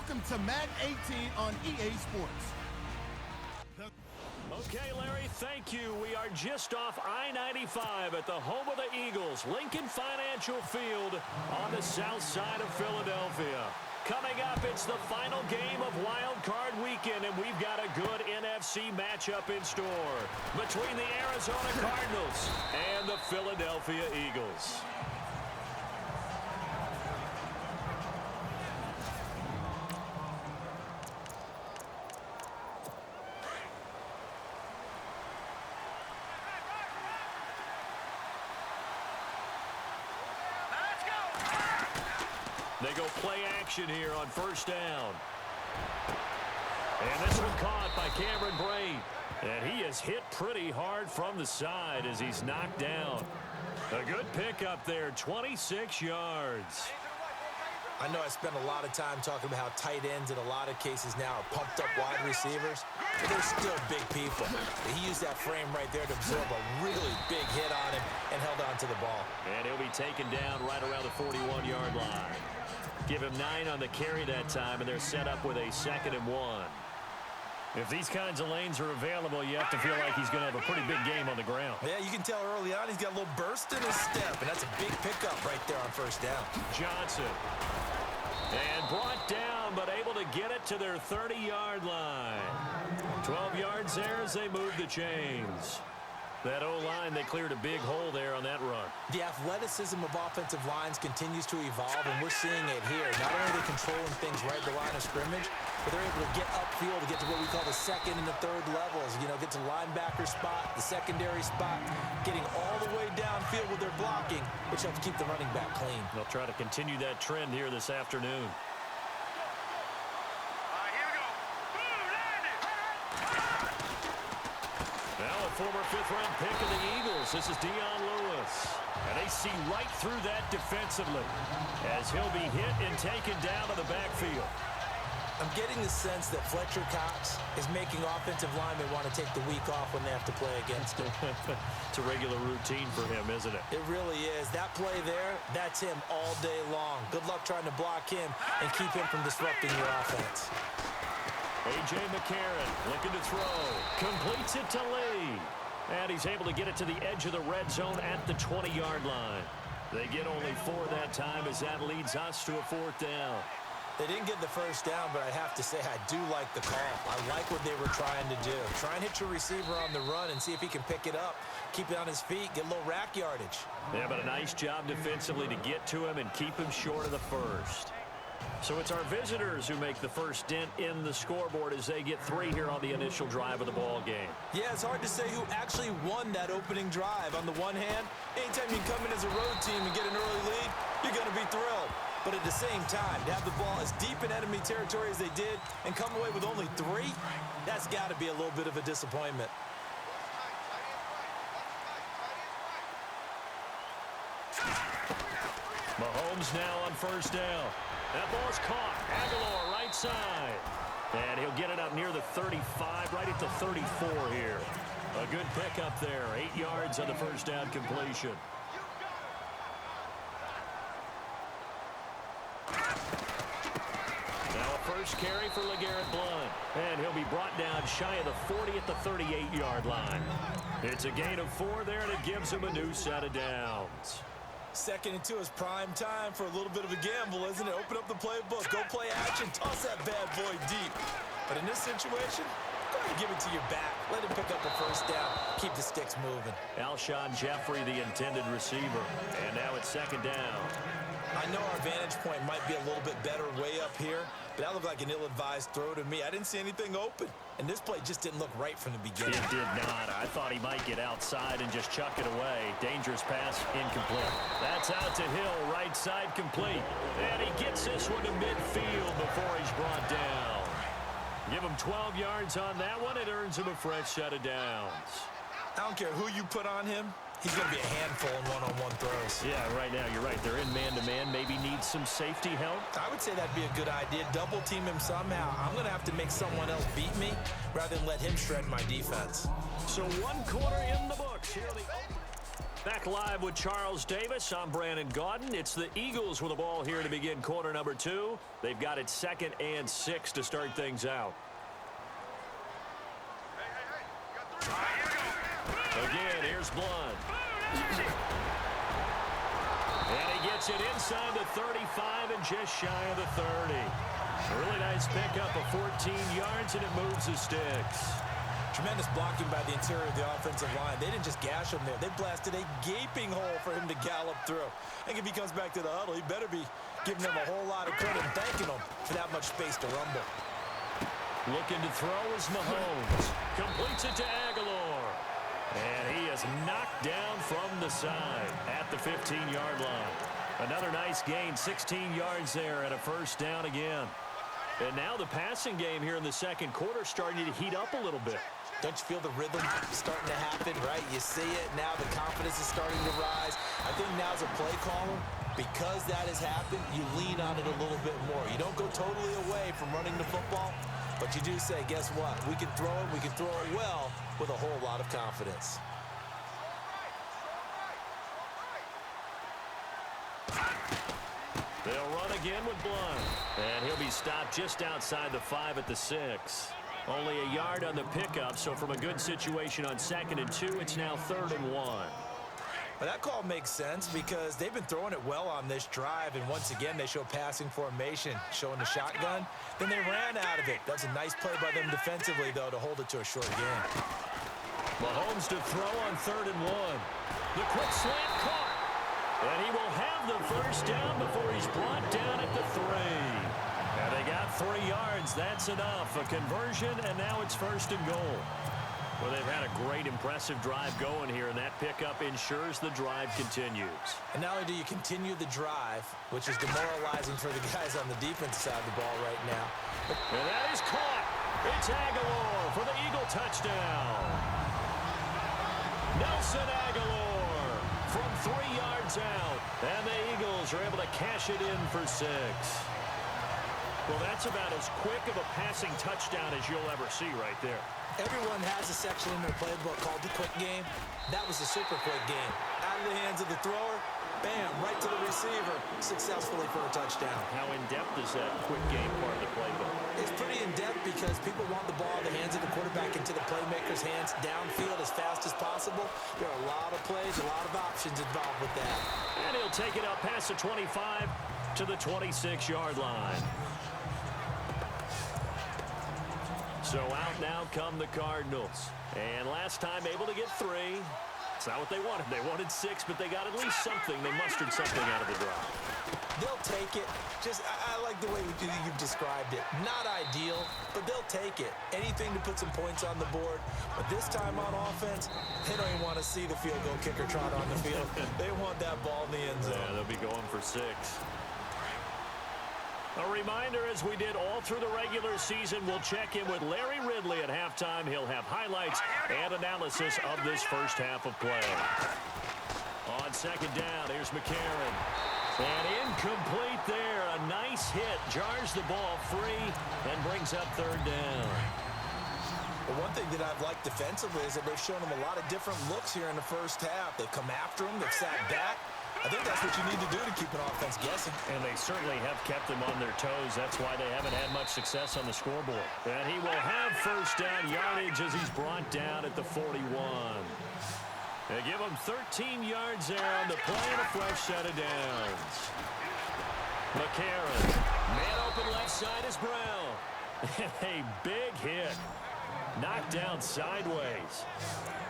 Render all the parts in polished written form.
Welcome to Madden 18 on EA Sports. Okay, Larry, thank you. We are just off I-95 at the home of the Eagles, Lincoln Financial Field on the south side of Philadelphia. Coming up, it's the final game of Wild Card Weekend, and we've got a good NFC matchup in store between the Arizona Cardinals and the Philadelphia Eagles. They go play action here on first down. And this one caught by Cameron Braid. And he is hit pretty hard from the side as he's knocked down. A good pickup there, 26 yards. I know I spent a lot of time talking about how tight ends in a lot of cases now are pumped up wide receivers, but they're still big people. He used that frame right there to absorb a really big hit on him and held on to the ball. And he'll be taken down right around the 41-yard line. Give him 9 on the carry that time, and they're set up with a 2nd and 1. If these kinds of lanes are available, you have to feel like he's going to have a pretty big game on the ground. Yeah, you can tell early on he's got a little burst in his step, and that's a big pickup right there on first down. Johnson. And brought down, but able to get it to their 30-yard line. 12 yards there as they move the chains. That O-line, they cleared a big hole there on that run. The athleticism of offensive lines continues to evolve, and we're seeing it here. Not only are they controlling things right at the line of scrimmage, but they're able to get upfield to get to what we call the second and the third levels. You know, get to the linebacker spot, the secondary spot, getting all the way downfield with their blocking, which helps keep the running back clean. They'll try to continue that trend here this afternoon. Former 5th-round pick of the Eagles. This is Dion Lewis. And they see right through that defensively as he'll be hit and taken down to the backfield. I'm getting the sense that Fletcher Cox is making offensive linemen want to take the week off when they have to play against him. It's a regular routine for him, isn't it? It really is. That play there, that's him all day long. Good luck trying to block him and keep him from disrupting your offense. A.J. McCarron looking to throw. Completes it to Lee. And he's able to get it to the edge of the red zone at the 20-yard line. They get only 4 that time as that leads us to a 4th down. They didn't get the first down, but I have to say I do like the call. I like what they were trying to do. Try and hit your receiver on the run and see if he can pick it up. Keep it on his feet, get a little rack yardage. Yeah, but a nice job defensively to get to him and keep him short of the first. So it's our visitors who make the first dent in the scoreboard as they get 3 here on the initial drive of the ball game. Yeah, it's hard to say who actually won that opening drive. On the one hand, anytime you come in as a road team and get an early lead, you're going to be thrilled. But at the same time, to have the ball as deep in enemy territory as they did and come away with only 3, that's got to be a little bit of a disappointment. Mahomes now on first down. That ball's caught. Aguilar right side. And he'll get it up near the 35, right at the 34 here. A good pickup there. 8 yards on the first down completion. Now a first carry for LeGarrette Blount. And he'll be brought down shy of the 40 at the 38-yard line. It's a gain of 4 there, and it gives him a new set of downs. 2nd and 2 is prime time for a little bit of a gamble, isn't it? Open up the playbook, go play action, toss that bad boy deep. But in this situation, go ahead and give it to your back. Let him pick up a first down. Keep the sticks moving. Alshon Jeffrey, the intended receiver. And now it's 2nd down. I know our vantage point might be a little bit better way up here, but that looked like an ill-advised throw to me. I didn't see anything open, and this play just didn't look right from the beginning. It did not. I thought he might get outside and just chuck it away. Dangerous pass, incomplete. That's out to Hill, right side complete. And he gets this one to midfield before he's brought down. Give him 12 yards on that one. It earns him a fresh set of downs. I don't care who you put on him. He's going to be a handful in one-on-one throws. Yeah, right now, you're right. They're in man-to-man. Maybe need some safety help. I would say that'd be a good idea. Double team him somehow. I'm going to have to make someone else beat me rather than let him shred my defense. So 1 quarter in the books. Here are the Back live with Charles Davis. I'm Brandon Gaudin. It's the Eagles with the ball here to begin quarter number 2. They've got it 2nd and 6 to start things out. Again, here's Blunt. And he gets it inside the 35 and just shy of the 30. A really nice pickup of 14 yards, and it moves the sticks. Tremendous blocking by the interior of the offensive line. They didn't just gash him there. They blasted a gaping hole for him to gallop through. I think if he comes back to the huddle, he better be giving them a whole lot of credit and thanking them for that much space to rumble. Looking to throw is Mahomes. Completes it to Aguilar. And he is knocked down from the side at the 15-yard line. Another nice gain, 16 yards there, and a first down again. And now the passing game here in the second quarter starting to heat up a little bit. Don't you feel the rhythm starting to happen, right? You see it now. The confidence is starting to rise. I think now's a play caller. Because that has happened, you lean on it a little bit more. You don't go totally away from running the football, but you do say, guess what? We can throw it. We can throw it well with a whole lot of confidence. They'll run again with Blunt. And he'll be stopped just outside the 5 at the 6. Only a yard on the pickup, so from a good situation on 2nd and 2, it's now 3rd and 1. But that call makes sense because they've been throwing it well on this drive, and once again, they show passing formation, showing the shotgun. Then they ran out of it. That's a nice play by them defensively, though, to hold it to a short gain. Mahomes to throw on 3rd and 1. The quick slant caught. And he will have the first down before he's brought down at the 3. And they got 3 yards. That's enough. A conversion, and now it's 1st and goal. Well, they've had a great, impressive drive going here, and that pickup ensures the drive continues. And not only do you continue the drive, which is demoralizing for the guys on the defensive side of the ball right now. And that is caught. It's Aguilar for the Eagle touchdown. Nelson Aguilar from 3 yards out. And the Eagles are able to cash it in for 6. Well, that's about as quick of a passing touchdown as you'll ever see right there. Everyone has a section in their playbook called the quick game. That was a super quick game. Out of the hands of the thrower, bam, right to the receiver, successfully for a touchdown. How in-depth is that quick game part of the playbook? It's pretty in-depth because people want the ball in the hands of the quarterback into the playmaker's hands downfield as fast as possible. There are a lot of plays, a lot of options involved with that. And he'll take it up past the 25 to the 26-yard line. So out now come the Cardinals. And last time able to get 3. It's not what they wanted. They wanted 6, but they got at least something. They mustered something out of the drive. They'll take it. I like the way you've described it. Not ideal, but they'll take it. Anything to put some points on the board. But this time on offense, they don't even want to see the field goal kicker trot on the field. They want that ball in the end zone. Yeah, they'll be going for 6. A reminder, as we did all through the regular season, we'll check in with Larry Ridley at halftime. He'll have highlights and analysis of this first half of play. On 2nd down, here's McCarron. And incomplete there. A nice hit. Jars the ball free and brings up 3rd down. Well, one thing that I've liked defensively is that they've shown them a lot of different looks here in the first half. They've come after him. They've sat back. I think that's what you need to do to keep an offense guessing. And they certainly have kept them on their toes. That's why they haven't had much success on the scoreboard. And he will have first down yardage as he's brought down at the 41. They give him 13 yards there on the play and a fresh set of downs. McCarron. Man open left side is Brown. A big hit. Knocked down sideways.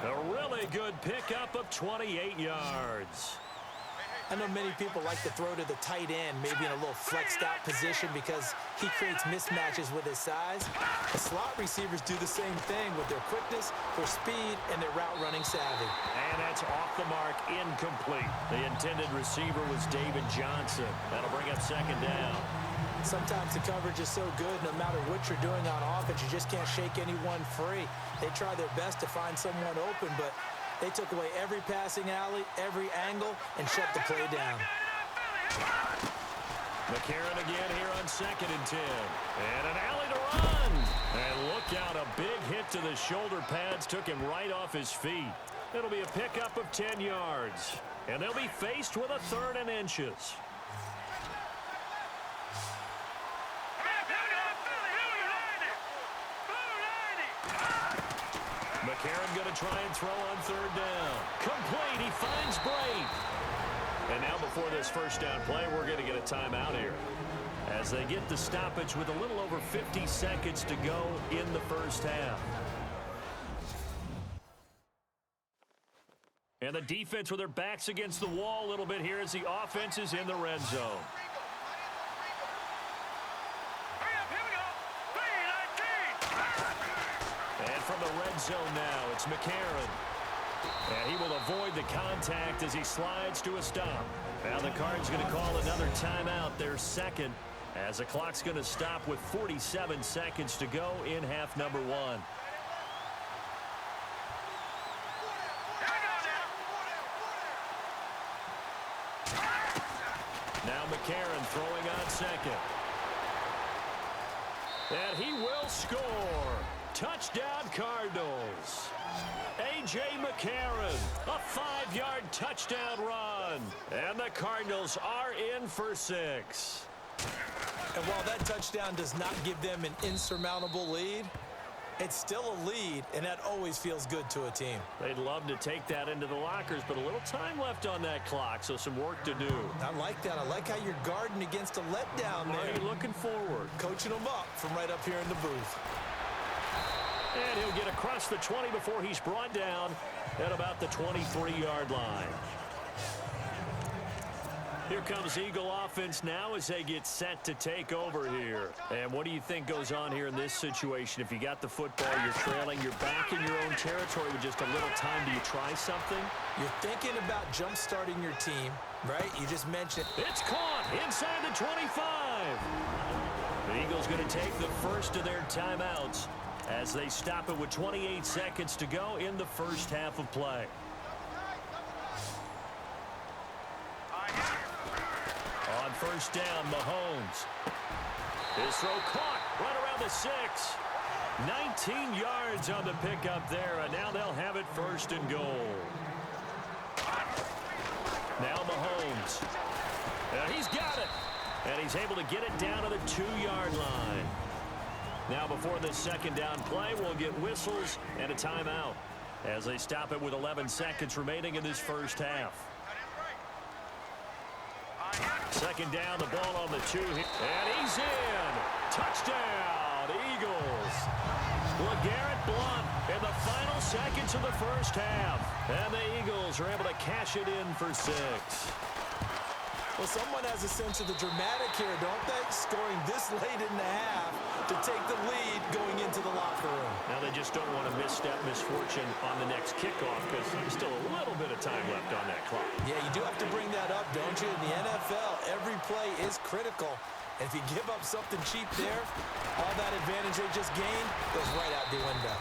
A really good pickup of 28 yards. I know many people like to throw to the tight end, maybe in a little flexed out position because he creates mismatches with his size. The slot receivers do the same thing with their quickness, their speed, and their route running savvy. And that's off the mark, incomplete. The intended receiver was David Johnson. That'll bring up 2nd down. Sometimes the coverage is so good, no matter what you're doing on offense, you just can't shake anyone free. They try their best to find someone open, but they took away every passing alley, every angle, and shut the play down. McCarron again here on 2nd and 10. And an alley to run. And look out, a big hit to the shoulder pads took him right off his feet. It'll be a pickup of 10 yards. And they'll be faced with a 3rd and inches. McCarron going to try and throw on 3rd down. Complete. He finds Brate. And now before this first down play, we're going to get a timeout here, as they get the stoppage with a little over 50 seconds to go in the first half. And the defense with their backs against the wall a little bit here as the offense is in the red zone. And from the red zone now, it's McCarron. And he will avoid the contact as he slides to a stop. Now the Cards going to call another timeout, their second, as the clock's going to stop with 47 seconds to go in half number 1. Now McCarron throwing on second. And he will score. Touchdown Cardinals. A.J. McCarron, a 5-yard touchdown run. And the Cardinals are in for 6. And while that touchdown does not give them an insurmountable lead, it's still a lead, and that always feels good to a team. They'd love to take that into the lockers, but a little time left on that clock, so some work to do. I like that. I like how you're guarding against a letdown there. Are you looking forward? Coaching them up from right up here in the booth. And he'll get across the 20 before he's brought down at about the 23-yard line. Here comes Eagle offense now as they get set to take over here. And what do you think goes on here in this situation? If you got the football, you're trailing, you're back in your own territory with just a little time. Do you try something? You're thinking about jump-starting your team, right? You just mentioned. It's caught inside the 25. The Eagles going to take the first of their timeouts as they stop it with 28 seconds to go in the first half of play. On first down, Mahomes. His throw caught right around the 6. 19 yards on the pickup there, and now they'll have it first and goal. Now Mahomes. He's got it. And he's able to get it down to the 2-yard line. Now before this second down play, we'll get whistles and a timeout as they stop it with 11 seconds remaining in this first half. Second down, the ball on the 2. And he's in. Touchdown, Eagles. LeGarrette Blount in the final seconds of the first half. And the Eagles are able to cash it in for 6. Well, someone has a sense of the dramatic here, don't they? Scoring this late in the half to take the lead going into the locker room. Now they just don't want to misstep misfortune on the next kickoff because there's still a little bit of time left on that clock. Yeah, you do have to bring that up, don't you? In the NFL, every play is critical. And if you give up something cheap there, all that advantage they just gained goes right out the window.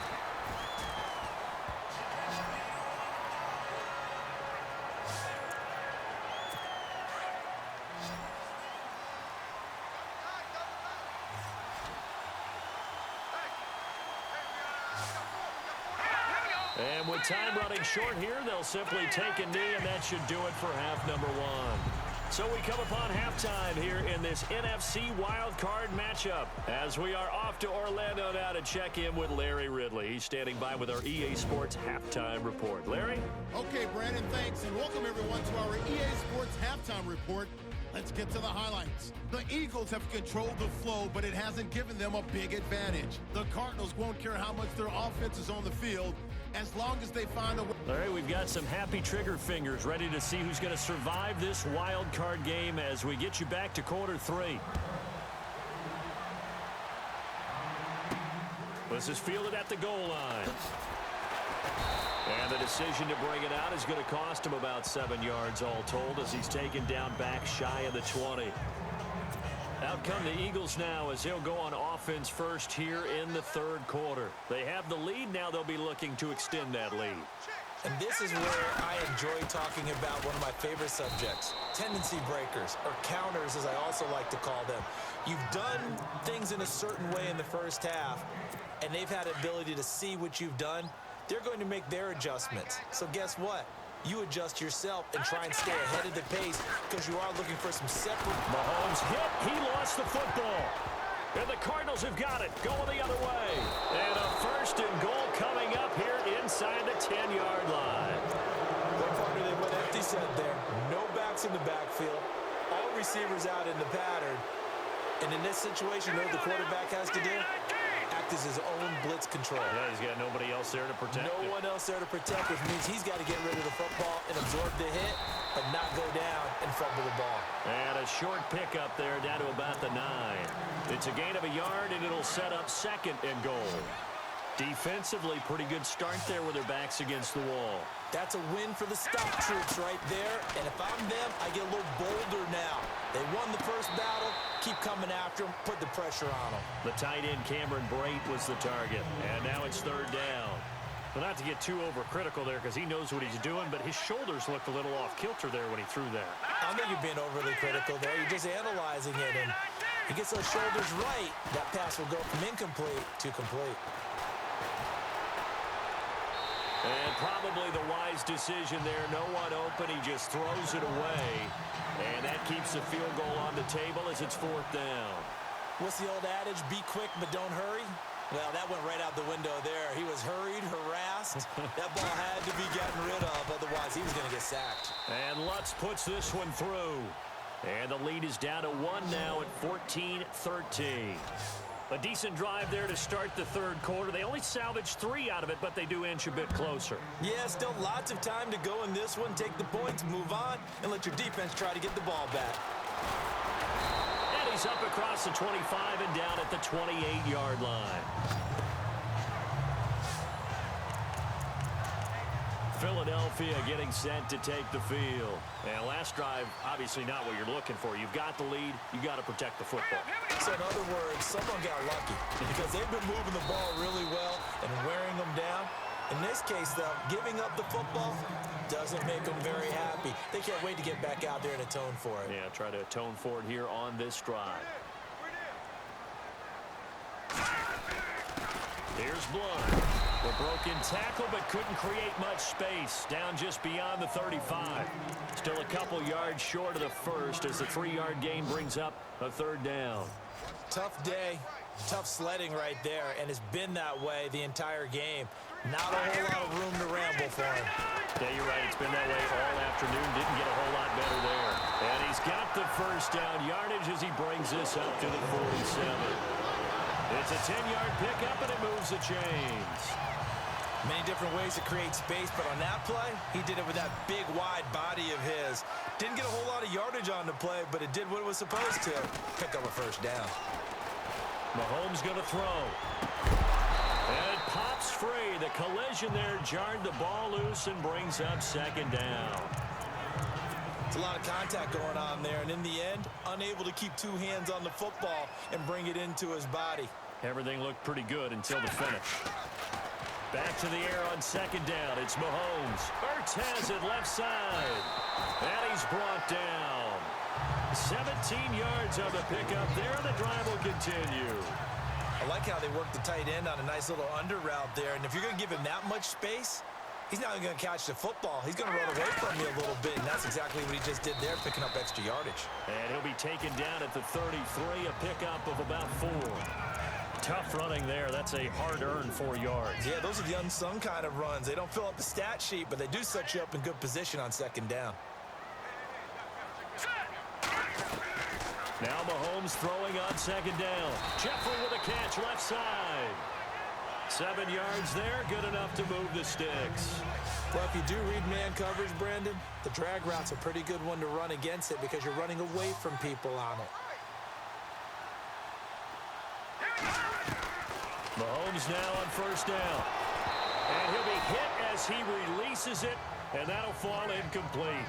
And with time running short here, they'll simply take a knee, and that should do it for half number 1. So we come upon halftime here in this NFC Wildcard matchup as we are off to Orlando now to check in with Larry Ridley. He's standing by with our EA Sports Halftime Report. Larry? Okay, Brandon, thanks, and welcome everyone to our EA Sports Halftime Report. Let's get to the highlights. The Eagles have controlled the flow, but it hasn't given them a big advantage. The Cardinals won't care how much their offense is on the field as long as they find a way. All right, we've got some happy trigger fingers ready to see who's going to survive this wild card game as we get you back to quarter 3. This is fielded at the goal line. And the decision to bring it out is going to cost him about 7 yards all told as he's taken down back shy of the 20. Out come the Eagles now as they'll go on offense first here in the third quarter. They have the lead. Now they'll be looking to extend that lead. And this is where I enjoy talking about one of my favorite subjects, tendency breakers, or counters as I also like to call them. You've done things in a certain way in the first half, and they've had ability to see what you've done they're going to make their adjustments. So guess what? You adjust yourself and try and stay ahead of the pace because you are looking for some separate. Mahomes hit. He lost the football. And the Cardinals have got it, going the other way. And a 1st and goal coming up here inside the 10-yard line. One partner, they went empty set there. No backs in the backfield. All receivers out in the pattern. And in this situation, you know what the quarterback has to do? Act as his own blitz control. Yeah, he's got nobody else there to protect him. No one else there to protect, which means he's got to get rid of the football and absorb the hit, but not go down and fumble the ball. And a short pickup there down to about the 9. It's a gain of a yard, and it'll set up 2nd and goal. Defensively, pretty good start there with their backs against the wall. That's a win for the stock troops right there. And if I'm them, I get a little bolder now. They won the first battle. Keep coming after them. Put the pressure on them. The tight end, Cameron Brate, was the target. And now it's 3rd down. Well, not to get too overcritical there because he knows what he's doing, but his shoulders looked a little off kilter there when he threw that. I don't think you're being overly critical there. You're just analyzing it. And he gets those shoulders right. That pass will go from incomplete to complete. And probably the wise decision there. No one open. He just throws it away. And that keeps the field goal on the table as it's 4th down. What's the old adage? Be quick, but don't hurry. Well, that went right out the window there. He was hurried, harassed. That ball had to be gotten rid of. Otherwise, he was going to get sacked. And Lutz puts this one through. And the lead is down to 1 now at 14-13. A decent drive there to start the 3rd quarter. They only salvaged 3 out of it, but they do inch a bit closer. Yeah, still lots of time to go in this one. Take the points, move on, and let your defense try to get the ball back. And he's up across the 25 and down at the 28-yard line. Philadelphia getting set to take the field. And last drive, obviously not what you're looking for. You've got the lead. You got to protect the football. So in other words, someone got lucky because they've been moving the ball really well and wearing them down. In this case, though, giving up the football doesn't make them very happy. They can't wait to get back out there and atone for it. Yeah, try to atone for it here on this drive. Here's Blunt. The broken tackle, but couldn't create much space. Down just beyond the 35. Still a couple yards short of the 1st as the 3-yard gain brings up a 3rd down. Tough day, tough sledding right there, and it's been that way the entire game. Not a whole lot of room to ramble for him. Yeah, you're right. It's been that way all afternoon. Didn't get a whole lot better there. And he's got the 1st down yardage as he brings this up to the 47. It's a 10-yard pickup, and it moves the chains. Many different ways to create space, but on that play, he did it with that big, wide body of his. Didn't get a whole lot of yardage on the play, but it did what it was supposed to. Pick up a 1st down. Mahomes going to throw. And it pops free. The collision there jarred the ball loose and brings up 2nd down. It's a lot of contact going on there, and in the end, unable to keep 2 hands on the football and bring it into his body. Everything looked pretty good until the finish. Back to the air on 2nd down. It's Mahomes. Ertz has it left side. And he's brought down. 17 yards on the pickup there. The drive will continue. I like how they work the tight end on a nice little under route there. And if you're going to give him that much space, he's not even going to catch the football. He's going to run away from you a little bit, and that's exactly what he just did there, picking up extra yardage. And he'll be taken down at the 33, a pickup of about 4. Tough running there. That's a hard-earned 4 yards. Yeah, those are the unsung kind of runs. They don't fill up the stat sheet, but they do set you up in good position on 2nd down. Now Mahomes throwing on 2nd down. Jeffrey with a catch left side. 7 yards there, good enough to move the sticks. Well, if you do read man coverage, Brandon, the drag route's a pretty good one to run against it because you're running away from people on it. Mahomes now on 1st down. And he'll be hit as he releases it, and that'll fall incomplete.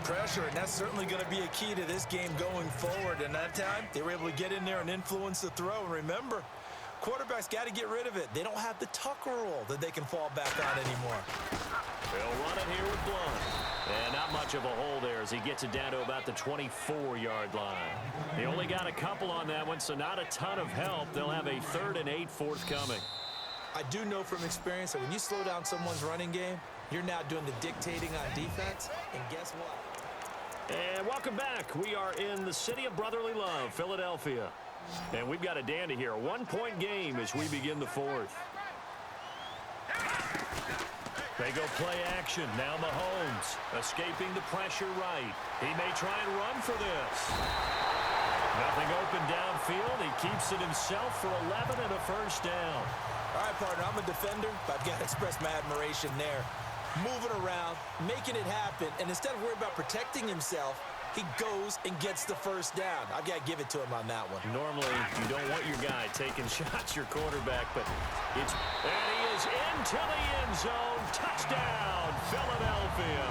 Pressure, and that's certainly going to be a key to this game going forward. And that time, they were able to get in there and influence the throw. And remember, quarterbacks got to get rid of it. They don't have the tuck rule that they can fall back on anymore. They'll run it here with Blunt. And not much of a hole there as he gets it down to about the 24-yard line. They only got a couple on that one, so not a ton of help. They'll have a 3rd and 8 forthcoming. I do know from experience that when you slow down someone's running game, you're now doing the dictating on defense, and guess what? And welcome back. We are in the city of brotherly love, Philadelphia. And we've got a dandy here. A one-point game as we begin the fourth. They go play action. Now Mahomes escaping the pressure right. He may try and run for this. Nothing open downfield. He keeps it himself for 11 and a first down. All right, partner, I'm a defender, but I've got to express my admiration there. Moving around, making it happen, and instead of worrying about protecting himself, he goes and gets the first down. I've got to give it to him on that one. Normally, you don't want your guy taking shots, your quarterback, but it's... And he is into the end zone. Touchdown, Philadelphia.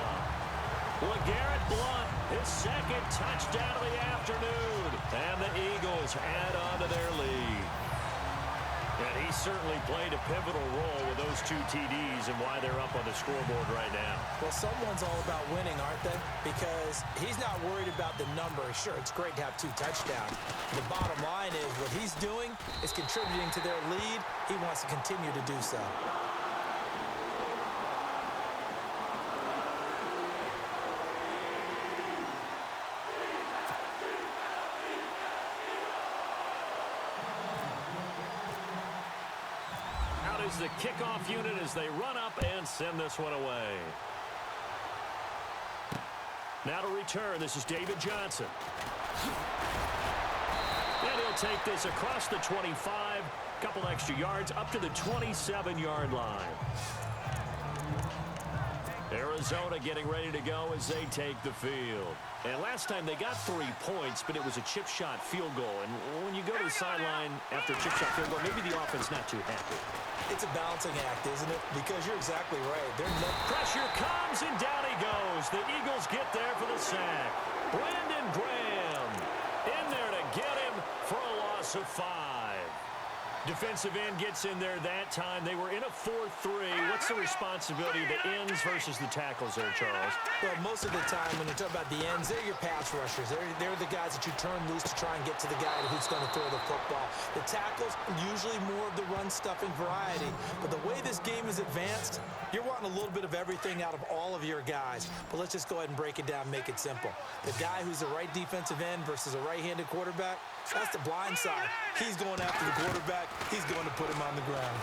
LeGarrette Blount, his second touchdown of the afternoon. And the Eagles add on to their lead. And he certainly played a pivotal role with those two TDs and why they're up on the scoreboard right now. Well, someone's all about winning, aren't they? Because he's not worried about the number. Sure, it's great to have 2 touchdowns. The bottom line is what he's doing is contributing to their lead. He wants to continue to do so. The kickoff unit as they run up and send this one away. Now to return, this is David Johnson. And he'll take this across the 25, couple extra yards up to the 27-yard line. Arizona getting ready to go as they take the field. And last time they got 3 points, but it was a chip shot field goal. And when you go to the sideline after a chip shot field goal, maybe the offense not too happy. It's a balancing act, isn't it? Because you're exactly right. Pressure comes, and down he goes. The Eagles get there for the sack. Brandon Graham in there to get him for a loss of 5. Defensive end gets in there that time. They were in a 4-3. What's the responsibility of the ends versus the tackles there, Charles? Well, most of the time when you talk about the ends, they're your pass rushers. They're the guys that you turn loose to try and get to the guy who's going to throw the football. The tackles, usually more of the run-stuffing variety. But the way this game is advanced, you're wanting a little bit of everything out of all of your guys. But let's just go ahead and break it down, make it simple. The guy who's the right defensive end versus a right-handed quarterback, that's the blind side. He's going after the quarterback. He's going to put him on the ground.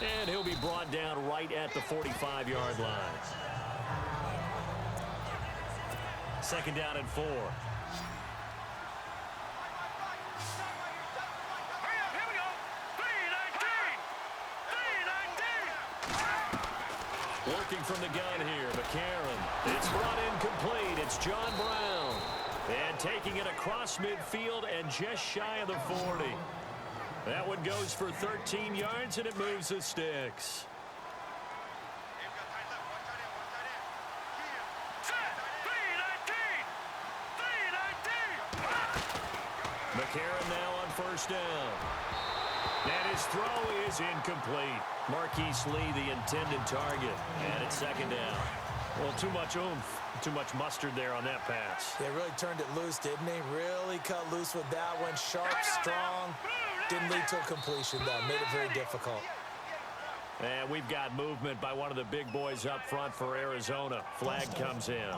And he'll be brought down right at the 45-yard line. Second down and 4. Working from the gun here, McCarron. It's brought incomplete. It's John Brown. And taking it across midfield and just shy of the 40. That one goes for 13 yards, and it moves the sticks. McCarron now on first down. And his throw is incomplete. Marquise Lee, the intended target. And it's second down. Well, too much oomph, too much mustard there on that pass. They really turned it loose, didn't they? Really cut loose with that one. Sharp, strong. Didn't lead to a completion, though. Made it very difficult. And we've got movement by one of the big boys up front for Arizona. Flag comes in.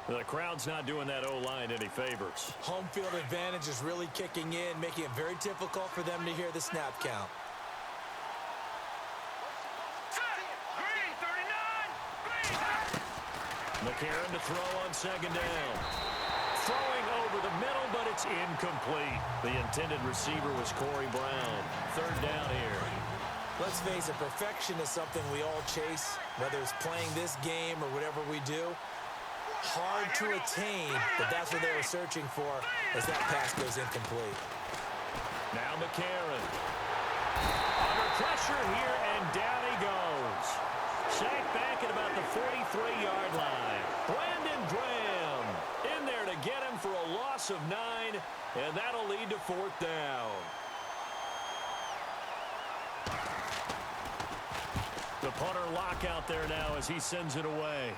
The crowd's not doing that O-line any favors. Home field advantage is really kicking in, making it very difficult for them to hear the snap count. McCarron to throw on second down. Throwing over the middle, but it's incomplete. The intended receiver was Corey Brown. Third down here. Let's face it, perfection is something we all chase, whether it's playing this game or whatever we do. Hard to attain, but that's what they were searching for as that pass goes incomplete. Now McCarron. Under pressure here, and down he goes. Sacked back at about the 43-yard line. Brandon Graham in there to get him for a loss of 9, and that'll lead to fourth down. The punter lock out there now as he sends it away.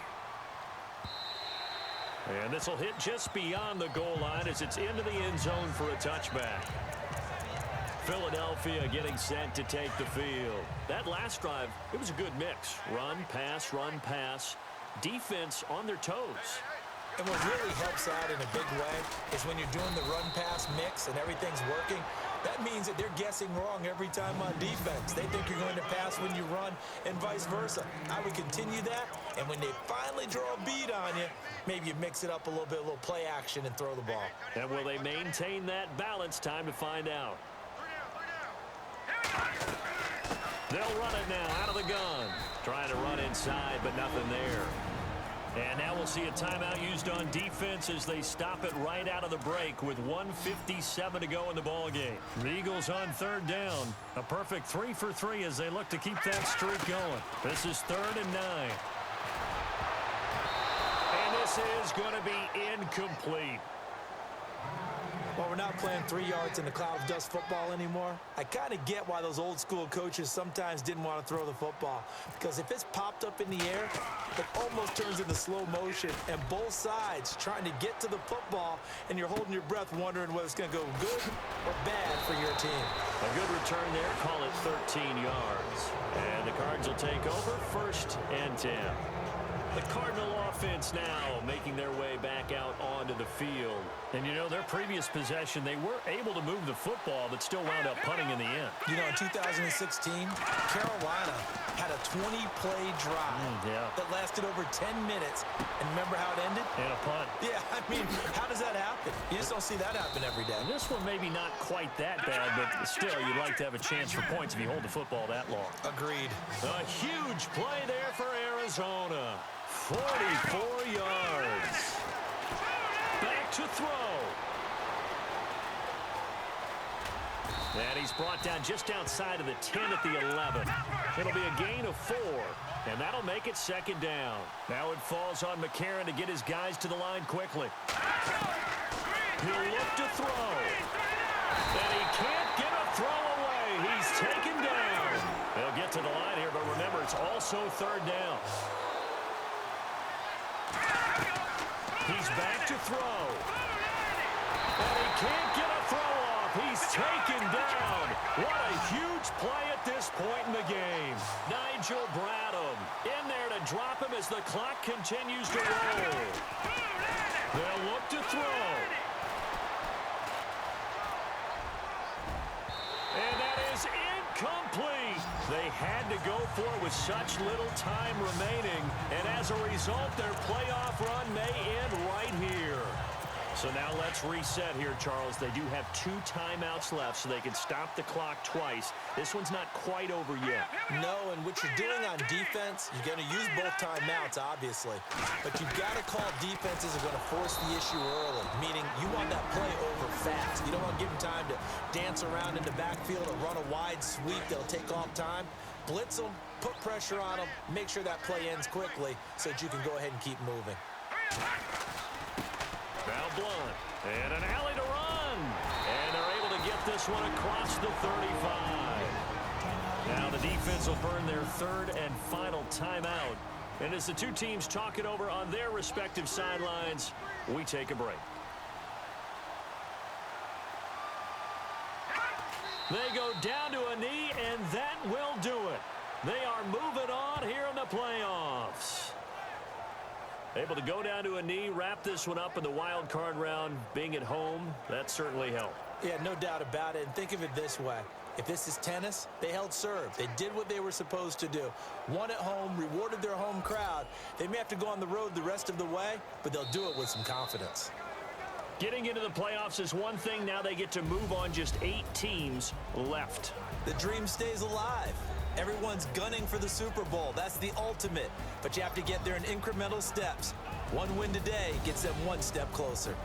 And this will hit just beyond the goal line as it's into the end zone for a touchback. Philadelphia getting set to take the field. That last drive, it was a good mix. Run, pass, defense on their toes. And what really helps out in a big way is when you're doing the run-pass mix and everything's working, that means that they're guessing wrong every time on defense. They think you're going to pass when you run and vice versa. I would continue that, and when they finally draw a bead on you, maybe you mix it up a little bit, a little play action, and throw the ball. And will they maintain that balance? Time to find out. They'll run it now out of the gun. Trying to run inside, but nothing there. And now we'll see a timeout used on defense as they stop it right out of the break with 1:57 to go in the ballgame. The Eagles on third down. A perfect 3 for 3 as they look to keep that streak going. This is 3rd and 9. And this is going to be incomplete. Well, we're not playing 3 yards in the cloud of dust football anymore. I kind of get why those old school coaches sometimes didn't want to throw the football. Because if it's popped up in the air, it almost turns into slow motion. And both sides trying to get to the football, and you're holding your breath wondering whether it's going to go good or bad for your team. A good return there. Call it 13 yards. And the Cards will take over 1st and 10. The Cardinal offense now making their way back out onto the field. And, you know, their previous possession, they were able to move the football, but still wound up punting in the end. You know, in 2016, Carolina had a 20-play drive that lasted over 10 minutes. And remember how it ended? And a punt. Yeah, I mean, how does that happen? You just don't see that happen every day. And this one maybe not quite that bad, but still, you'd like to have a chance for points if you hold the football that long. Agreed. A huge play there for Arizona. 44 yards. Back to throw. And he's brought down just outside of the 10 at the 11. It'll be a gain of 4, and that'll make it 2nd down. Now it falls on McCarron to get his guys to the line quickly. He'll look to throw. And he can't get a throw away. He's taken down. They'll get to the line here, but remember, it's also 3rd down. He's back to throw. And he can't get a throw off. He's taken down. What a huge play at this point in the game. Nigel Bradham in there to drop him as the clock continues to roll. They'll look to throw. And that is incomplete. They had to go for it with such little time remaining. And as a result, their playoff run may end right here. So now let's reset here, Charles. They do have 2 timeouts left, so they can stop the clock twice. This one's not quite over yet. No, and what you're doing on defense, you're going to use both timeouts, obviously. But you've got to call defenses are going to force the issue early, meaning you want that play over fast. You don't want to give them time to dance around in the backfield or run a wide sweep that'll take off time. Blitz them, put pressure on them, make sure that play ends quickly so that you can go ahead and keep moving. Now Blunt, and an alley to run. And they're able to get this one across the 35. Now the defense will burn their 3rd and final timeout. And as the two teams talk it over on their respective sidelines, we take a break. They go down to a knee, and that will do it. They are moving on here in the playoffs. Able to go down to a knee, wrap this one up in the wild card round. Being at home, that certainly helped. Yeah, no doubt about it. And think of it this way. If this is tennis, they held serve. They did what they were supposed to do. Won at home, rewarded their home crowd. They may have to go on the road the rest of the way, but they'll do it with some confidence. Getting into the playoffs is one thing. Now they get to move on. Just 8 teams left. The dream stays alive. Everyone's gunning for the Super Bowl. That's the ultimate. But you have to get there in incremental steps. One win today gets them 1 step closer.